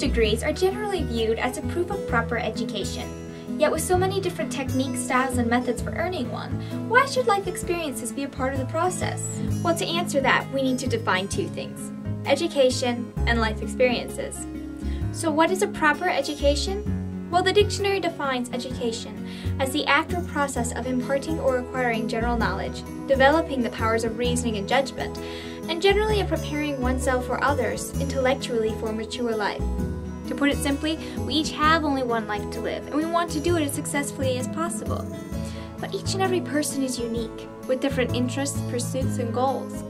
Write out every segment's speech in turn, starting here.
degrees are generally viewed as a proof of proper education. Yet with so many different techniques, styles, and methods for earning one, why should life experiences be a part of the process? Well, to answer that, we need to define two things: education and life experiences. So what is a proper education? Well, the dictionary defines education as the act or process of imparting or acquiring general knowledge, developing the powers of reasoning and judgment, and generally of preparing oneself or others intellectually for mature life. To put it simply, we each have only one life to live, and we want to do it as successfully as possible. But each and every person is unique, with different interests, pursuits, and goals.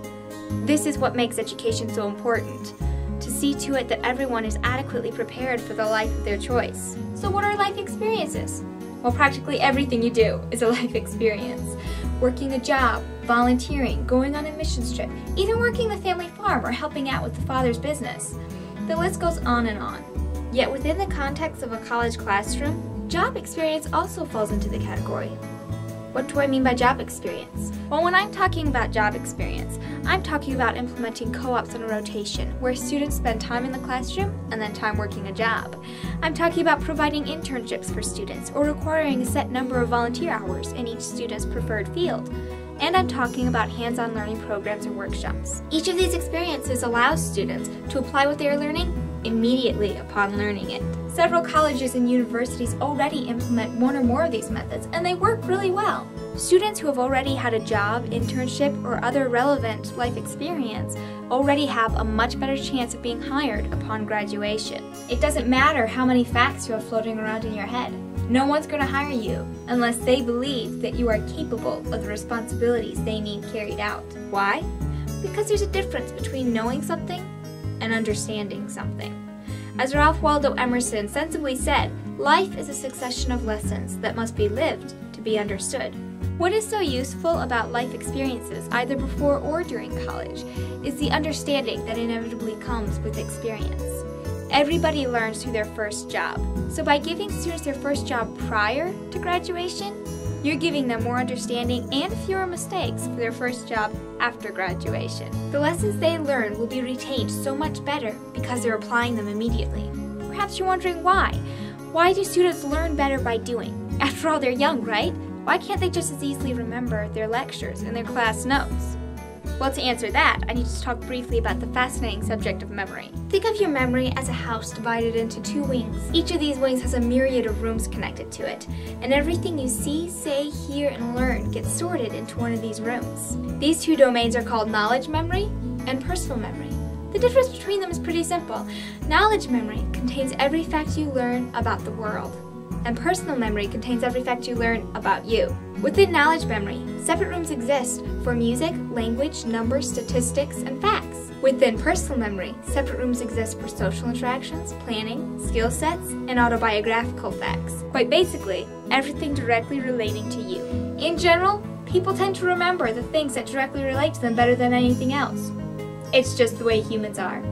This is what makes education so important, to see to it that everyone is adequately prepared for the life of their choice. So what are life experiences? Well, practically everything you do is a life experience. Working a job, volunteering, going on a missions trip, even working the family farm or helping out with the father's business. The list goes on and on. Yet within the context of a college classroom, job experience also falls into the category. What do I mean by job experience? Well, when I'm talking about job experience, I'm talking about implementing co-ops on a rotation, where students spend time in the classroom and then time working a job. I'm talking about providing internships for students, or requiring a set number of volunteer hours in each student's preferred field. And I'm talking about hands-on learning programs or workshops. Each of these experiences allows students to apply what they are learning immediately upon learning it. Several colleges and universities already implement one or more of these methods, and they work really well. Students who have already had a job, internship, or other relevant life experience already have a much better chance of being hired upon graduation. It doesn't matter how many facts you have floating around in your head. No one's going to hire you unless they believe that you are capable of the responsibilities they need carried out. Why? Because there's a difference between knowing something and understanding something. As Ralph Waldo Emerson sensibly said, life is a succession of lessons that must be lived to be understood. What is so useful about life experiences, either before or during college, is the understanding that inevitably comes with experience. Everybody learns through their first job, so by giving students their first job prior to graduation, you're giving them more understanding and fewer mistakes for their first job after graduation. The lessons they learn will be retained so much better because they're applying them immediately. Perhaps you're wondering why. Why do students learn better by doing? After all, they're young, right? Why can't they just as easily remember their lectures and their class notes? Well, to answer that, I need to talk briefly about the fascinating subject of memory. Think of your memory as a house divided into two wings. Each of these wings has a myriad of rooms connected to it, and everything you see, say, hear, and learn gets sorted into one of these rooms. These two domains are called knowledge memory and personal memory. The difference between them is pretty simple. Knowledge memory contains every fact you learn about the world, and personal memory contains every fact you learn about you. Within knowledge memory, separate rooms exist for music, language, numbers, statistics, and facts. Within personal memory, separate rooms exist for social interactions, planning, skill sets, and autobiographical facts. Quite basically, everything directly relating to you. In general, people tend to remember the things that directly relate to them better than anything else. It's just the way humans are.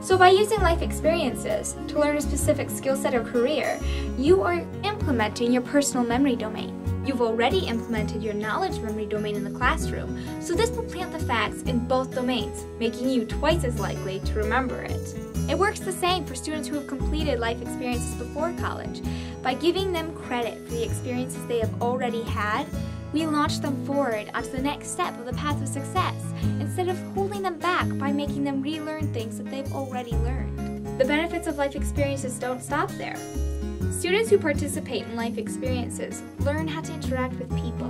So by using life experiences to learn a specific skill set or career, you are implementing your personal memory domain. You've already implemented your knowledge memory domain in the classroom, so this will plant the facts in both domains, making you twice as likely to remember it. It works the same for students who have completed life experiences before college. By giving them credit for the experiences they have already had, we launch them forward onto the next step of the path of success, instead of holding them back by making them relearn things that they've already learned. The benefits of life experiences don't stop there. Students who participate in life experiences learn how to interact with people,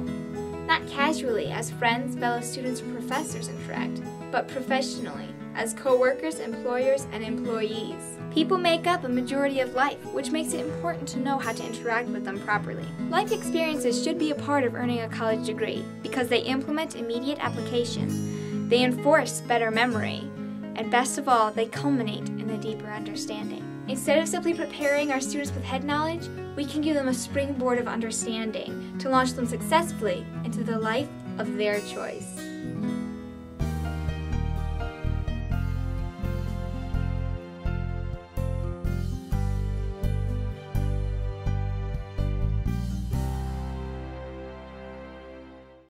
not casually as friends, fellow students, or professors interact, but professionally as co-workers, employers, and employees. People make up a majority of life, which makes it important to know how to interact with them properly. Life experiences should be a part of earning a college degree because they implement immediate application, they enforce better memory, and best of all, they culminate in a deeper understanding. Instead of simply preparing our students with head knowledge, we can give them a springboard of understanding to launch them successfully into the life of their choice.